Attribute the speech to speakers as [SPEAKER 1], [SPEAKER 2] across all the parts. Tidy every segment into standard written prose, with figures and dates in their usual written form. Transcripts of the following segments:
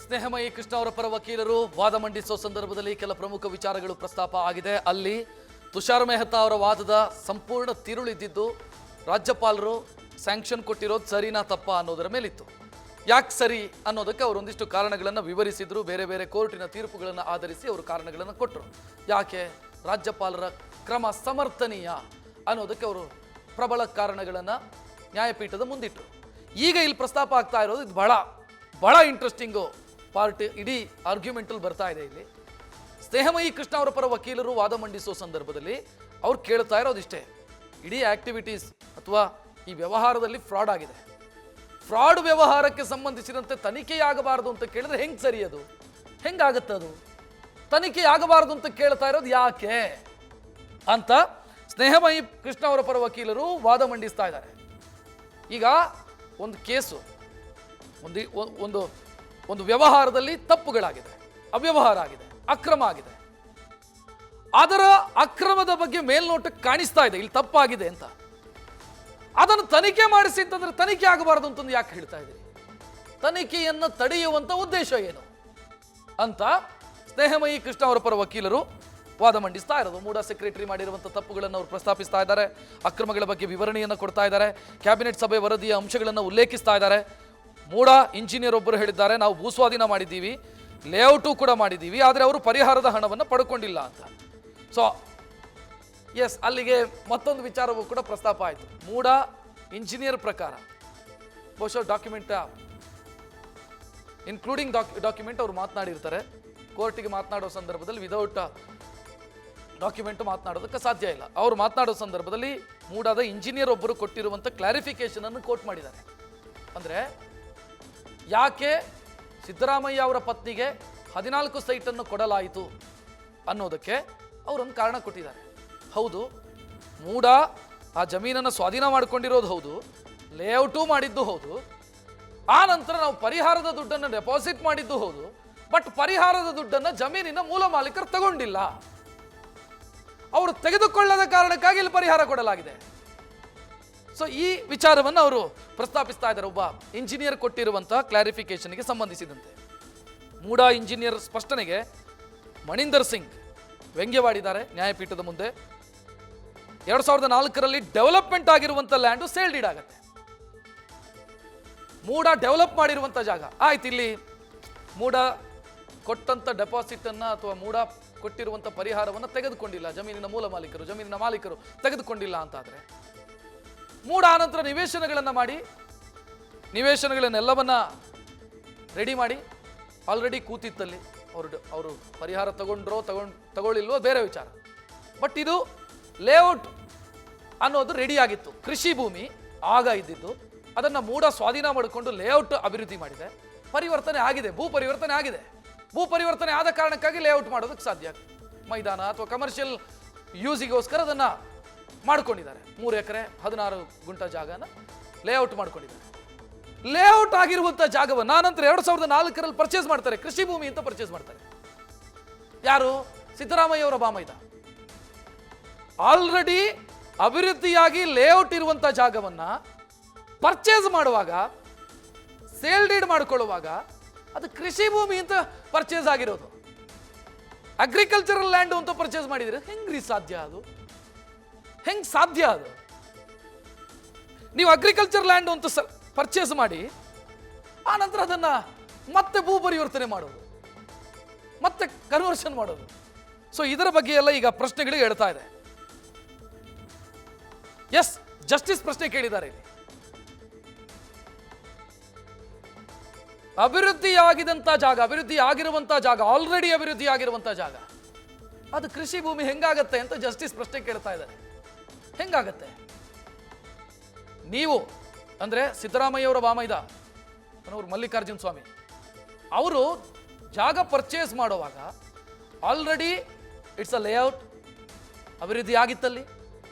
[SPEAKER 1] ಸ್ನೇಹಮಯಿ ಕೃಷ್ಣ ಅವರ ಪರ ವಕೀಲರು ವಾದ ಮಂಡಿಸುವ ಸಂದರ್ಭದಲ್ಲಿ ಕೆಲ ಪ್ರಮುಖ ವಿಚಾರಗಳು ಪ್ರಸ್ತಾಪ ಆಗಿದೆ. ಅಲ್ಲಿ ತುಷಾರ್ ಮೆಹ್ತಾ ಅವರ ವಾದದ ಸಂಪೂರ್ಣ ತಿರುಳಿದ್ದು ರಾಜ್ಯಪಾಲರು ಸ್ಯಾಂಕ್ಷನ್ ಕೊಟ್ಟಿರೋದು ಸರಿನಾ ತಪ್ಪಾ ಅನ್ನೋದರ ಮೇಲಿತ್ತು. ಯಾಕೆ ಸರಿ ಅನ್ನೋದಕ್ಕೆ ಅವರು ಒಂದಿಷ್ಟು ಕಾರಣಗಳನ್ನು ವಿವರಿಸಿದ್ರು. ಬೇರೆ ಬೇರೆ ಕೋರ್ಟಿನ ತೀರ್ಪುಗಳನ್ನು ಆಧರಿಸಿ ಅವರು ಕಾರಣಗಳನ್ನು ಕೊಟ್ಟರು. ಯಾಕೆ ರಾಜ್ಯಪಾಲರ ಕ್ರಮ ಸಮರ್ಥನೀಯ ಅನ್ನೋದಕ್ಕೆ ಅವರು ಪ್ರಬಲ ಕಾರಣಗಳನ್ನು ನ್ಯಾಯಪೀಠದ ಮುಂದಿಟ್ಟರು. ಈಗ ಇಲ್ಲಿ ಪ್ರಸ್ತಾಪ ಆಗ್ತಾ ಇರೋದು ಇದು ಬಹಳ ಇಂಟ್ರೆಸ್ಟಿಂಗು ಪಾರ್ಟ್. ಇಡೀ ಆರ್ಗ್ಯುಮೆಂಟಲ್ಲಿ ಬರ್ತಾ ಇದೆ. ಇಲ್ಲಿ ಸ್ನೇಹಮಯಿ ಕೃಷ್ಣ ಅವರ ಪರ ವಕೀಲರು ವಾದ ಮಂಡಿಸುವ ಸಂದರ್ಭದಲ್ಲಿ ಅವ್ರು ಕೇಳ್ತಾ ಇರೋದಿಷ್ಟೇ, ಇಡೀ ಆಕ್ಟಿವಿಟೀಸ್ ಅಥವಾ ಈ ವ್ಯವಹಾರದಲ್ಲಿ ಫ್ರಾಡ್ ಆಗಿದೆ, ಫ್ರಾಡ್ ವ್ಯವಹಾರಕ್ಕೆ ಸಂಬಂಧಿಸಿದಂತೆ ತನಿಖೆಯಾಗಬಾರದು ಅಂತ ಕೇಳಿದ್ರೆ ಹೆಂಗೆ ಸರಿ, ಅದು ಹೆಂಗಾಗತ್ತದು? ತನಿಖೆಯಾಗಬಾರದು ಅಂತ ಕೇಳ್ತಾ ಇರೋದು ಯಾಕೆ ಅಂತ ಸ್ನೇಹಮಯಿ ಕೃಷ್ಣ ಅವರ ಪರ ವಕೀಲರು ವಾದ ಮಂಡಿಸ್ತಾ ಇದ್ದಾರೆ. ಈಗ ಒಂದು ಕೇಸು, ಒಂದು ವ್ಯವಹಾರದಲ್ಲಿ ತಪ್ಪುಗಳಾಗಿದೆ, ಅವ್ಯವಹಾರ ಆಗಿದೆ, ಅಕ್ರಮ ಆಗಿದೆ. ಅದರ ಅಕ್ರಮದ ಬಗ್ಗೆ ಮೇಲ್ನೋಟಕ್ಕೆ ಕಾಣಿಸ್ತಾ ಇದೆ ಇಲ್ಲಿ ತಪ್ಪಾಗಿದೆ ಅಂತ. ಅದನ್ನು ತನಿಖೆ ಮಾಡಿಸಿ ಅಂತಂದ್ರೆ ತನಿಖೆ ಆಗಬಾರದು ಅಂತಂದು ಯಾಕೆ ಹೇಳ್ತಾ ಇದ್ದೀರಿ? ತನಿಖೆಯನ್ನು ತಡೆಯುವಂತ ಉದ್ದೇಶ ಏನು ಅಂತ ಸ್ನೇಹಮಯಿ ಕೃಷ್ಣ ಅವರ ಪರ ವಕೀಲರು ವಾದ ಮಂಡಿಸ್ತಾ ಇರೋದು. ಮೂಡಾ ಸೆಕ್ರೆಟರಿ ಮಾಡಿರುವಂಥ ತಪ್ಪುಗಳನ್ನು ಅವರು ಪ್ರಸ್ತಾಪಿಸ್ತಾ ಇದ್ದಾರೆ, ಅಕ್ರಮಗಳ ಬಗ್ಗೆ ವಿವರಣೆಯನ್ನು ಕೊಡ್ತಾ ಇದ್ದಾರೆ, ಕ್ಯಾಬಿನೆಟ್ ಸಭೆ ವರದಿಯ ಅಂಶಗಳನ್ನು ಉಲ್ಲೇಖಿಸ್ತಾ ಇದ್ದಾರೆ. ಮೂಡಾ ಇಂಜಿನಿಯರ್ ಒಬ್ಬರು ಹೇಳಿದ್ದಾರೆ, ನಾವು ಭೂಸ್ವಾಧೀನ ಮಾಡಿದ್ದೀವಿ, ಲೇಔಟು ಕೂಡ ಮಾಡಿದ್ದೀವಿ, ಆದರೆ ಅವರು ಪರಿಹಾರದ ಹಣವನ್ನು ಪಡ್ಕೊಂಡಿಲ್ಲ ಅಂತ. ಸೊ ಎಸ್, ಅಲ್ಲಿಗೆ ಮತ್ತೊಂದು ವಿಚಾರವೂ ಕೂಡ ಪ್ರಸ್ತಾಪ ಆಯಿತು. ಮೂಡಾ ಇಂಜಿನಿಯರ್ ಪ್ರಕಾರ ಬಹುಶಃ ಡಾಕ್ಯುಮೆಂಟ್ ಇನ್ಕ್ಲೂಡಿಂಗ್ ಡಾಕ್ಯುಮೆಂಟ್ ಅವರು ಮಾತನಾಡಿರ್ತಾರೆ. ಕೋರ್ಟಿಗೆ ಮಾತನಾಡೋ ಸಂದರ್ಭದಲ್ಲಿ ವಿದೌಟ್ ಡಾಕ್ಯುಮೆಂಟ್ ಮಾತನಾಡೋದಕ್ಕೆ ಸಾಧ್ಯ ಇಲ್ಲ. ಅವರು ಮಾತನಾಡೋ ಸಂದರ್ಭದಲ್ಲಿ ಮೂಡಾದ ಇಂಜಿನಿಯರ್ ಒಬ್ಬರು ಕೊಟ್ಟಿರುವಂಥ ಕ್ಲಾರಿಫಿಕೇಶನ್ ಅನ್ನು ಕೋಟ್ ಮಾಡಿದ್ದಾರೆ. ಅಂದರೆ ಯಾಕೆ ಸಿದ್ದರಾಮಯ್ಯ ಅವರ ಪತ್ನಿಗೆ 14 ಸೈಟನ್ನು ಕೊಡಲಾಯಿತು ಅನ್ನೋದಕ್ಕೆ ಅವರೊಂದು ಕಾರಣ ಕೊಟ್ಟಿದ್ದಾರೆ. ಹೌದು, ಮೂಡಾ ಆ ಜಮೀನನ್ನು ಸ್ವಾಧೀನ ಮಾಡಿಕೊಂಡಿರೋದು ಹೌದು, ಲೇಔಟು ಮಾಡಿದ್ದು ಹೌದು, ಆ ನಂತರ ನಾವು ಪರಿಹಾರದ ದುಡ್ಡನ್ನು ಡೆಪಾಸಿಟ್ ಮಾಡಿದ್ದು ಹೌದು, ಬಟ್ ಪರಿಹಾರದ ದುಡ್ಡನ್ನು ಜಮೀನಿನ ಮೂಲ ಮಾಲೀಕರು ತಗೊಂಡಿಲ್ಲ. ಅವರು ತೆಗೆದುಕೊಳ್ಳದ ಕಾರಣಕ್ಕಾಗಿ ಇಲ್ಲಿ ಪರಿಹಾರ ಕೊಡಲಾಗಿದೆ. ಸೊ ಈ ವಿಚಾರವನ್ನು ಅವರು ಪ್ರಸ್ತಾಪಿಸ್ತಾ ಇದ್ದಾರೆ. ಒಬ್ಬ ಇಂಜಿನಿಯರ್ ಕೊಟ್ಟಿರುವಂತಹ ಕ್ಲಾರಿಫಿಕೇಶನ್ಗೆ ಸಂಬಂಧಿಸಿದಂತೆ ಮೂಡಾ ಇಂಜಿನಿಯರ್ ಸ್ಪಷ್ಟನೆಗೆ ಮಣಿಂದರ್ ಸಿಂಗ್ ವ್ಯಂಗ್ಯವಾಡಿದ್ದಾರೆ ನ್ಯಾಯಪೀಠದ ಮುಂದೆ. 2004ರಲ್ಲಿ ಡೆವಲಪ್ಮೆಂಟ್ ಆಗಿರುವಂಥ ಲ್ಯಾಂಡು ಸೇಲ್ ಡೀಡ್ ಆಗುತ್ತೆ. ಮೂಡಾ ಡೆವಲಪ್ ಮಾಡಿರುವಂಥ ಜಾಗ ಆಯ್ತು, ಇಲ್ಲಿ ಮೂಡಾ ಕೊಟ್ಟಂಥ ಡೆಪಾಸಿಟನ್ನು ಅಥವಾ ಮೂಡಾ ಕೊಟ್ಟಿರುವಂಥ ಪರಿಹಾರವನ್ನು ತೆಗೆದುಕೊಂಡಿಲ್ಲ ಜಮೀನಿನ ಮೂಲ ಮಾಲೀಕರು, ಜಮೀನಿನ ಮಾಲೀಕರು ತೆಗೆದುಕೊಂಡಿಲ್ಲ ಅಂತಾದರೆ ಮೂಡಾ ಆನಂತರ ನಿವೇಶನಗಳನ್ನು ಮಾಡಿ ನಿವೇಶನಗಳನ್ನೆಲ್ಲವನ್ನ ರೆಡಿ ಮಾಡಿ ಆಲ್ರೆಡಿ ಕೂತಿತ್ತಲ್ಲಿ ಅವರು ಪರಿಹಾರ ತಗೊಳ್ಳಿಲ್ವೋ ಬೇರೆ ವಿಚಾರ. ಬಟ್ ಇದು ಲೇಔಟ್ ಅನ್ನೋದು ರೆಡಿ ಆಗಿತ್ತು, ಕೃಷಿ ಭೂಮಿ ಆಗ ಇದ್ದಿದ್ದು, ಅದನ್ನು ಮೂಡಾ ಸ್ವಾಧೀನ ಮಾಡಿಕೊಂಡು ಲೇಔಟ್ ಅಭಿವೃದ್ಧಿ ಮಾಡಿದೆ. ಪರಿವರ್ತನೆ ಆಗಿದೆ, ಭೂ ಪರಿವರ್ತನೆ ಆಗಿದೆ. ಭೂ ಪರಿವರ್ತನೆ ಆದ ಕಾರಣಕ್ಕಾಗಿ ಲೇಔಟ್ ಮಾಡೋದಕ್ಕೆ ಸಾಧ್ಯ, ಮೈದಾನ ಅಥವಾ ಕಮರ್ಷಿಯಲ್ ಯೂಸಿಗೋಸ್ಕರ ಅದನ್ನು ಮಾಡ್ಕೊಂಡಿದ್ದಾರೆ. 3 ಎಕರೆ 16 ಗುಂಟ ಜಾಗನ ಲೇಔಟ್ ಮಾಡ್ಕೊಂಡಿದ್ದಾರೆ. ಲೇಔಟ್ ಆಗಿರುವಂಥ ಜಾಗವನ್ನು ಆನಂತರ 2004ರಲ್ಲಿ ಪರ್ಚೇಸ್ ಮಾಡ್ತಾರೆ, ಕೃಷಿ ಭೂಮಿ ಅಂತ ಪರ್ಚೇಸ್ ಮಾಡ್ತಾರೆ. ಯಾರು? ಸಿದ್ದರಾಮಯ್ಯ ಅವರ ಬಾಮೈದ. ಆಲ್ರೆಡಿ ಅಭಿವೃದ್ಧಿಯಾಗಿ ಲೇಔಟ್ ಇರುವಂಥ ಜಾಗವನ್ನು ಪರ್ಚೇಸ್ ಮಾಡುವಾಗ, ಸೇಲ್ ಡೀಡ್ ಮಾಡಿಕೊಳ್ಳುವಾಗ ಅದು ಕೃಷಿ ಭೂಮಿ ಅಂತ ಪರ್ಚೇಸ್ ಆಗಿರೋದು. ಅಗ್ರಿಕಲ್ಚರಲ್ ಲ್ಯಾಂಡ್ ಅಂತ ಪರ್ಚೇಸ್ ಮಾಡಿದ್ರೆ ಹೆಂಗ್ರಿ ಸಾಧ್ಯ? ಅದು ಹೆಂಗೆ ಸಾಧ್ಯ? ಅದು ನೀವು ಅಗ್ರಿಕಲ್ಚರ್ ಲ್ಯಾಂಡ್ ಅಂತ ಪರ್ಚೇಸ್ ಮಾಡಿ ಆ ನಂತರ ಅದನ್ನು ಮತ್ತೆ ಭೂ ಪರಿವರ್ತನೆ ಮಾಡೋದು, ಮತ್ತೆ ಕನ್ವರ್ಷನ್ ಮಾಡೋದು. ಸೊ ಇದರ ಬಗ್ಗೆ ಎಲ್ಲ ಈಗ ಪ್ರಶ್ನೆಗಳಿಗೆ ಹೇಳ್ತಾ ಇದೆ. ಎಸ್, ಜಸ್ಟಿಸ್ ಪ್ರಶ್ನೆ ಕೇಳಿದ್ದಾರೆ ಇಲ್ಲಿ. ಅಭಿವೃದ್ಧಿಯಾಗಿದಂಥ ಜಾಗ, ಅಭಿವೃದ್ಧಿ ಆಗಿರುವಂಥ ಜಾಗ, ಆಲ್ರೆಡಿ ಅಭಿವೃದ್ಧಿ ಆಗಿರುವಂಥ ಜಾಗ, ಅದು ಕೃಷಿ ಭೂಮಿ ಹೆಂಗಾಗತ್ತೆ ಅಂತ ಜಸ್ಟಿಸ್ ಪ್ರಶ್ನೆ ಕೇಳ್ತಾ ಇದ್ದಾರೆ. ಹೆಂಗಾಗತ್ತೆ? ನೀವು ಅಂದರೆ ಸಿದ್ದರಾಮಯ್ಯ ಅವರ ಬಾಮೈದ ಅವರು ಮಲ್ಲಿಕಾರ್ಜುನ ಸ್ವಾಮಿ ಅವರು ಜಾಗ ಪರ್ಚೇಸ್ ಮಾಡುವಾಗ ಆಲ್ರೆಡಿ ಇಟ್ಸ್ ಅ ಲೇಔಟ್, ಅಭಿವೃದ್ಧಿ ಆಗಿತ್ತಲ್ಲಿ,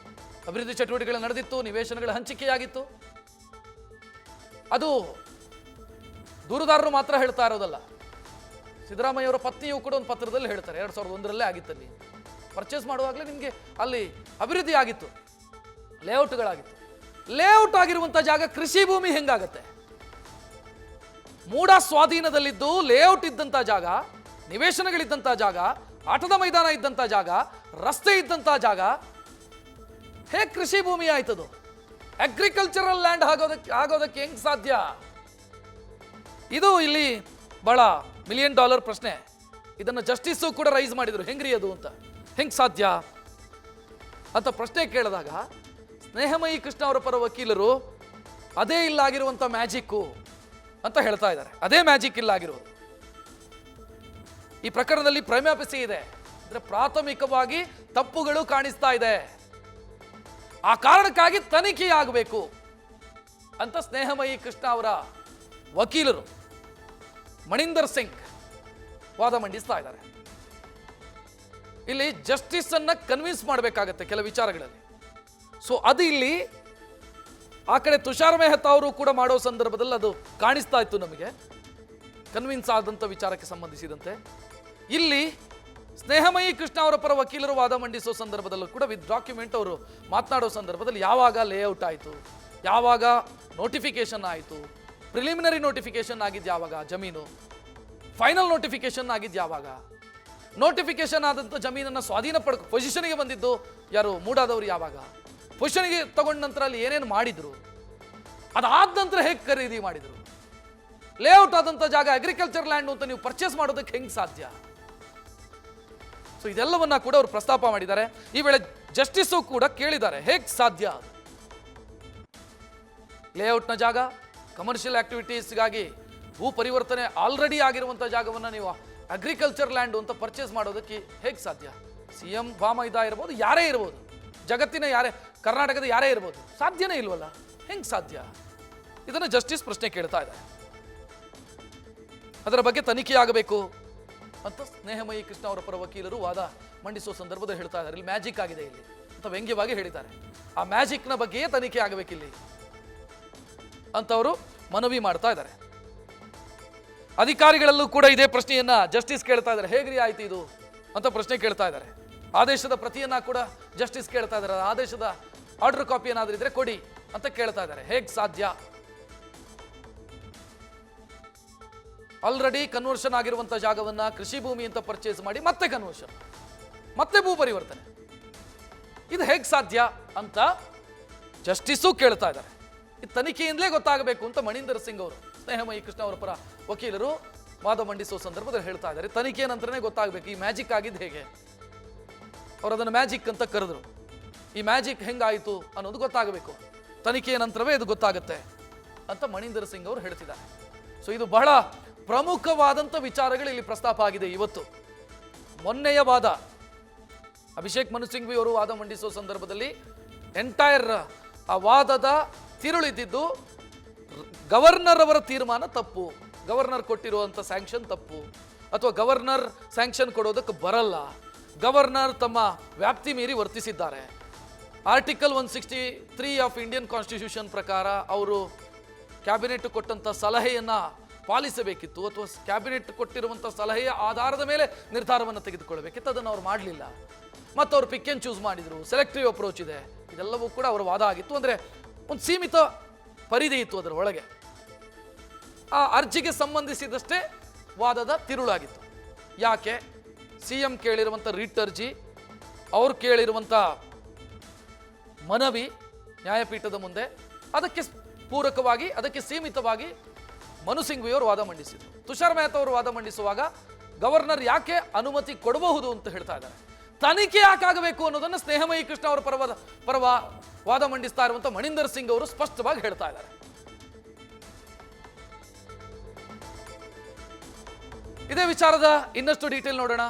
[SPEAKER 1] ಅಭಿವೃದ್ಧಿ ಚಟುವಟಿಕೆಗಳು ನಡೆದಿತ್ತು, ನಿವೇಶನಗಳ ಹಂಚಿಕೆಯಾಗಿತ್ತು. ಅದು ದೂರುದಾರರು ಮಾತ್ರ ಹೇಳ್ತಾ ಇರೋದಲ್ಲ, ಸಿದ್ದರಾಮಯ್ಯ ಅವರ ಪತ್ನಿಯು ಕೂಡ ಒಂದು ಪತ್ರದಲ್ಲಿ ಹೇಳ್ತಾರೆ, 2001ರಲ್ಲೇ ಆಗಿತ್ತಲ್ಲಿ ಪರ್ಚೇಸ್ ಮಾಡುವಾಗಲೇ ನಿಮಗೆ ಅಲ್ಲಿ ಅಭಿವೃದ್ಧಿ ಆಗಿತ್ತು, ಲೇಔಟ್ಗಳಾಗಿತ್ತು. ಲೇಔಟ್ ಆಗಿರುವಂಥ ಜಾಗ ಕೃಷಿ ಭೂಮಿ ಹೆಂಗಾಗತ್ತೆ? ಮೂಡ ಸ್ವಾಧೀನದಲ್ಲಿದ್ದು ಲೇಔಟ್ ಇದ್ದಂಥ ಜಾಗ, ನಿವೇಶನಗಳಿದ್ದಂಥ ಜಾಗ, ಆಟದ ಮೈದಾನ ಇದ್ದಂಥ ಜಾಗ, ರಸ್ತೆ ಇದ್ದಂಥ ಜಾಗ ಹೇಗೆ ಕೃಷಿ ಭೂಮಿ ಆಯ್ತದು? ಅಗ್ರಿಕಲ್ಚರಲ್ ಲ್ಯಾಂಡ್ ಆಗೋದಕ್ಕೆ ಹೆಂಗ್ ಸಾಧ್ಯ? ಇದು ಇಲ್ಲಿ ಬಹಳ $1 ಮಿಲಿಯನ್ ಪ್ರಶ್ನೆ. ಇದನ್ನು ಜಸ್ಟಿಸು ಕೂಡ ರೈಸ್ ಮಾಡಿದ್ರು, ಹೆಂಗ್ರಿ ಅದು ಅಂತ, ಹೆಂಗ್ ಸಾಧ್ಯ ಅಂತ ಪ್ರಶ್ನೆ ಕೇಳಿದಾಗ ಸ್ನೇಹಮಯಿ ಕೃಷ್ಣ ಅವರ ಪರ ವಕೀಲರು ಅದೇ ಇಲ್ಲಾಗಿರುವಂಥ ಮ್ಯಾಜಿಕ್ಕು ಅಂತ ಹೇಳ್ತಾ ಇದ್ದಾರೆ. ಅದೇ ಮ್ಯಾಜಿಕ್ ಇಲ್ಲಾಗಿರೋದು. ಈ ಪ್ರಕರಣದಲ್ಲಿ ಪ್ರೈಮಾಪಸಿ ಇದೆ, ಅಂದ್ರೆ ಪ್ರಾಥಮಿಕವಾಗಿ ತಪ್ಪುಗಳು ಕಾಣಿಸ್ತಾ ಇದೆ, ಆ ಕಾರಣಕ್ಕಾಗಿ ತನಿಖೆಯಾಗಬೇಕು ಅಂತ ಸ್ನೇಹಮಯಿ ಕೃಷ್ಣ ಅವರ ವಕೀಲರು ಮಣಿಂದರ್ ಸಿಂಗ್ ವಾದ ಮಂಡಿಸ್ತಾ ಇದ್ದಾರೆ. ಇಲ್ಲಿ ಜಸ್ಟಿಸ್ ಅನ್ನ ಕನ್ವಿನ್ಸ್ ಮಾಡಬೇಕಾಗತ್ತೆ ಕೆಲ ವಿಚಾರಗಳಲ್ಲಿ. ಸೊ ಅದು ಇಲ್ಲಿ ಆ ಕಡೆ ತುಷಾರ್ ಮೆಹ್ತಾ ಅವರು ಕೂಡ ಮಾಡೋ ಸಂದರ್ಭದಲ್ಲಿ ಅದು ಕಾಣಿಸ್ತಾ ಇತ್ತು ನಮಗೆ, ಕನ್ವಿನ್ಸ್ ಆದಂಥ ವಿಚಾರಕ್ಕೆ ಸಂಬಂಧಿಸಿದಂತೆ. ಇಲ್ಲಿ ಸ್ನೇಹಮಯಿ ಕೃಷ್ಣ ಅವರ ಪರ ವಕೀಲರು ವಾದ ಮಂಡಿಸೋ ಸಂದರ್ಭದಲ್ಲೂ ಕೂಡ ವಿತ್ ಡಾಕ್ಯುಮೆಂಟ್ ಅವರು ಮಾತನಾಡೋ ಸಂದರ್ಭದಲ್ಲಿ ಯಾವಾಗ ಲೇಔಟ್ ಆಯಿತು, ಯಾವಾಗ ನೋಟಿಫಿಕೇಶನ್ ಆಯಿತು, ಪ್ರಿಲಿಮಿನರಿ ನೋಟಿಫಿಕೇಶನ್ ಆಗಿದ್ದು ಯಾವಾಗ ಜಮೀನು, ಫೈನಲ್ ನೋಟಿಫಿಕೇಶನ್ ಆಗಿದ್ದು ಯಾವಾಗ, ನೋಟಿಫಿಕೇಶನ್ ಆದಂಥ ಜಮೀನನ್ನು ಸ್ವಾಧೀನ ಪೊಸಿಷನ್ಗೆ ಬಂದಿದ್ದು ಯಾರು ಮೂಡಾದವರು ಯಾವಾಗ, ಪೊಸಿಷನ್ಗೆ ತಗೊಂಡ ನಂತರ ಅಲ್ಲಿ ಏನೇನು ಮಾಡಿದ್ರು, ಅದಾದ ನಂತರ ಹೇಗೆ ಖರೀದಿ ಮಾಡಿದ್ರು, ಲೇಔಟ್ ಆದಂಥ ಜಾಗ ಅಗ್ರಿಕಲ್ಚರ್ ಲ್ಯಾಂಡ್ ಅಂತ ನೀವು ಪರ್ಚೇಸ್ ಮಾಡೋದಕ್ಕೆ ಹೆಂಗೆ ಸಾಧ್ಯ? ಸೊ ಇದೆಲ್ಲವನ್ನ ಕೂಡ ಅವರು ಪ್ರಸ್ತಾಪ ಮಾಡಿದ್ದಾರೆ. ಈ ವೇಳೆ ಜಸ್ಟಿಸು ಕೂಡ ಕೇಳಿದ್ದಾರೆ, ಹೇಗೆ ಸಾಧ್ಯ? ಲೇಔಟ್ನ ಜಾಗ, ಕಮರ್ಷಿಯಲ್ ಆಕ್ಟಿವಿಟೀಸ್ಗಾಗಿ ಭೂ ಪರಿವರ್ತನೆ ಆಲ್ರೆಡಿ ಆಗಿರುವಂಥ ಜಾಗವನ್ನು ನೀವು ಅಗ್ರಿಕಲ್ಚರ್ ಲ್ಯಾಂಡ್ ಅಂತ ಪರ್ಚೇಸ್ ಮಾಡೋದಕ್ಕೆ ಹೇಗೆ ಸಾಧ್ಯ? CM ಬಾಮೈದಾ ಇರ್ಬೋದು, ಯಾರೇ ಇರ್ಬೋದು, ಜಗತ್ತಿನ ಯಾರೇ, ಕರ್ನಾಟಕದ ಯಾರೇ ಇರ್ಬೋದು, ಸಾಧ್ಯನೇ ಇಲ್ವಲ್ಲ, ಹೆಂಗೆ ಸಾಧ್ಯ? ಇದನ್ನು ಜಸ್ಟಿಸ್ ಪ್ರಶ್ನೆ ಕೇಳ್ತಾ ಇದೆ. ಅದರ ಬಗ್ಗೆ ತನಿಖೆಯಾಗಬೇಕು ಅಂತ ಸ್ನೇಹಮಯಿ ಕೃಷ್ಣ ಅವರ ಪರ ವಕೀಲರು ವಾದ ಮಂಡಿಸುವ ಸಂದರ್ಭದಲ್ಲಿ ಹೇಳ್ತಾ ಇದ್ದಾರೆ. ಇಲ್ಲಿ ಮ್ಯಾಜಿಕ್ ಆಗಿದೆ ಇಲ್ಲಿ ಅಂತ ವ್ಯಂಗ್ಯವಾಗಿ ಹೇಳಿದ್ದಾರೆ. ಆ ಮ್ಯಾಜಿಕ್ನ ಬಗ್ಗೆಯೇ ತನಿಖೆ ಆಗಬೇಕಿಲ್ಲಿ ಅಂತ ಅವರು ಮನವಿ ಮಾಡ್ತಾ ಇದ್ದಾರೆ. ಅಧಿಕಾರಿಗಳಲ್ಲೂ ಕೂಡ ಇದೇ ಪ್ರಶ್ನೆಯನ್ನ ಜಸ್ಟಿಸ್ ಕೇಳ್ತಾ ಇದ್ದಾರೆ, ಹೇಗ್ರಿ ಆಯ್ತು ಇದು ಅಂತ ಪ್ರಶ್ನೆ ಕೇಳ್ತಾ ಇದ್ದಾರೆ. ಆದೇಶದ ಪ್ರತಿಯನ್ನ ಕೂಡ ಜಸ್ಟಿಸ್ ಕೇಳ್ತಾ ಇದ್ದಾರೆ, ಆದೇಶದ ಆರ್ಡರ್ ಕಾಪಿ ಏನಾದರೂ ಇದ್ರೆ ಕೊಡಿ ಅಂತ ಕೇಳ್ತಾ ಇದ್ದಾರೆ. ಹೇಗೆ ಸಾಧ್ಯ? ಆಲ್ರೆಡಿ ಕನ್ವರ್ಷನ್ ಆಗಿರುವಂಥ ಜಾಗವನ್ನ ಕೃಷಿ ಭೂಮಿ ಅಂತ ಪರ್ಚೇಸ್ ಮಾಡಿ ಮತ್ತೆ ಕನ್ವರ್ಷನ್, ಮತ್ತೆ ಭೂ ಪರಿವರ್ತನೆ, ಇದು ಹೇಗೆ ಸಾಧ್ಯ ಅಂತ ಜಸ್ಟಿಸು ಕೇಳ್ತಾ ಇದ್ದಾರೆ. ಈ ತನಿಖೆಯಿಂದಲೇ ಗೊತ್ತಾಗಬೇಕು ಅಂತ ಮಣಿಂದರ್ ಸಿಂಗ್ ಅವರು, ಸ್ನೇಹಮಯಿ ಕೃಷ್ಣ ಅವರ ಪರ ವಕೀಲರು ವಾದ ಮಂಡಿಸುವ ಸಂದರ್ಭದಲ್ಲಿ ಹೇಳ್ತಾ ಇದ್ದಾರೆ. ತನಿಖೆ ನಂತರನೇ ಗೊತ್ತಾಗಬೇಕು ಈ ಮ್ಯಾಜಿಕ್ ಆಗಿದ್ದು ಹೇಗೆ. ಅವರು ಅದನ್ನು ಮ್ಯಾಜಿಕ್ ಅಂತ ಕರೆದ್ರು. ಈ ಮ್ಯಾಜಿಕ್ ಹೆಂಗಾಯಿತು ಅನ್ನೋದು ಗೊತ್ತಾಗಬೇಕು, ತನಿಖೆಯ ನಂತರವೇ ಇದು ಗೊತ್ತಾಗುತ್ತೆ ಅಂತ ಮಣಿಂದರ್ ಸಿಂಗ್ ಅವರು ಹೇಳ್ತಿದ್ದಾರೆ. ಸೊ ಇದು ಬಹಳ ಪ್ರಮುಖವಾದಂಥ ವಿಚಾರಗಳು ಇಲ್ಲಿ ಪ್ರಸ್ತಾಪ ಆಗಿದೆ ಇವತ್ತು. ಮೊನ್ನೆಯ ವಾದ ಅಭಿಷೇಕ್ ಮನು ಸಿಂಘ್ವಿ ಅವರು ವಾದ ಮಂಡಿಸುವ ಸಂದರ್ಭದಲ್ಲಿ ಎಂಟೈರ್ ಆ ವಾದದ ತಿರುಳಿದ್ದು ಗವರ್ನರ್ ಅವರ ತೀರ್ಮಾನ ತಪ್ಪು, ಗವರ್ನರ್ ಕೊಟ್ಟಿರುವಂಥ ಸ್ಯಾಂಕ್ಷನ್ ತಪ್ಪು, ಅಥವಾ ಗವರ್ನರ್ ಸ್ಯಾಂಕ್ಷನ್ ಕೊಡೋದಕ್ಕೆ ಬರಲ್ಲ, ಗವರ್ನರ್ ತಮ್ಮ ವ್ಯಾಪ್ತಿ ಮೀರಿ ವರ್ತಿಸಿದ್ದಾರೆ, ಆರ್ಟಿಕಲ್ 163 ಆಫ್ ಇಂಡಿಯನ್ ಕಾನ್ಸ್ಟಿಟ್ಯೂಷನ್ ಪ್ರಕಾರ ಅವರು ಕ್ಯಾಬಿನೆಟ್ ಕೊಟ್ಟಂಥ ಸಲಹೆಯನ್ನು ಪಾಲಿಸಬೇಕಿತ್ತು, ಅಥವಾ ಕ್ಯಾಬಿನೆಟ್ ಕೊಟ್ಟಿರುವಂಥ ಸಲಹೆಯ ಆಧಾರದ ಮೇಲೆ ನಿರ್ಧಾರವನ್ನು ತೆಗೆದುಕೊಳ್ಳಬೇಕಿತ್ತು, ಅದನ್ನು ಅವ್ರು ಮಾಡಲಿಲ್ಲ, ಮತ್ತು ಅವರು ಪಿಕ್ ಆ್ಯಂಡ್ ಚೂಸ್ ಮಾಡಿದರು, ಸೆಲೆಕ್ಟಿವ್ ಅಪ್ರೋಚ್ ಇದೆ, ಇದೆಲ್ಲವೂ ಕೂಡ ಅವರ ವಾದ ಆಗಿತ್ತು. ಅಂದರೆ ಒಂದು ಸೀಮಿತ ಪರಿಧಿ ಇತ್ತು ಅದರ ಒಳಗೆ, ಆ ಅರ್ಜಿಗೆ ಸಂಬಂಧಿಸಿದಷ್ಟೇ ವಾದದ ತಿರುಳಾಗಿತ್ತು. ಯಾಕೆ? CM ಕೇಳಿರುವಂಥ ರಿಟ್ ಅರ್ಜಿ, ಅವ್ರು ಕೇಳಿರುವಂಥ ಮನವಿ ನ್ಯಾಯಪೀಠದ ಮುಂದೆ, ಅದಕ್ಕೆ ಪೂರಕವಾಗಿ, ಅದಕ್ಕೆ ಸೀಮಿತವಾಗಿ ಮನು ಸಿಂಘ್ವಿಯವರು ವಾದ ಮಂಡಿಸಿದರು. ತುಷಾರ್ ಮೆಹ್ತಾ ಅವರು ವಾದ ಮಂಡಿಸುವಾಗ ಗವರ್ನರ್ ಯಾಕೆ ಅನುಮತಿ ಕೊಡಬಹುದು ಅಂತ ಹೇಳ್ತಾ ಇದ್ದಾರೆ. ತನಿಖೆ ಯಾಕಾಗಬೇಕು ಅನ್ನೋದನ್ನು ಸ್ನೇಹಮಯಿ ಕೃಷ್ಣ ಅವರ ಪರ ವಾದ ಮಂಡಿಸ್ತಾ ಇರುವಂಥ ಮಣಿಂದರ್ ಸಿಂಗ್ ಅವರು ಸ್ಪಷ್ಟವಾಗಿ ಹೇಳ್ತಾ ಇದ್ದಾರೆ. ಇದೇ ವಿಚಾರದ ಇನ್ನಷ್ಟು ಡೀಟೇಲ್ ನೋಡೋಣ.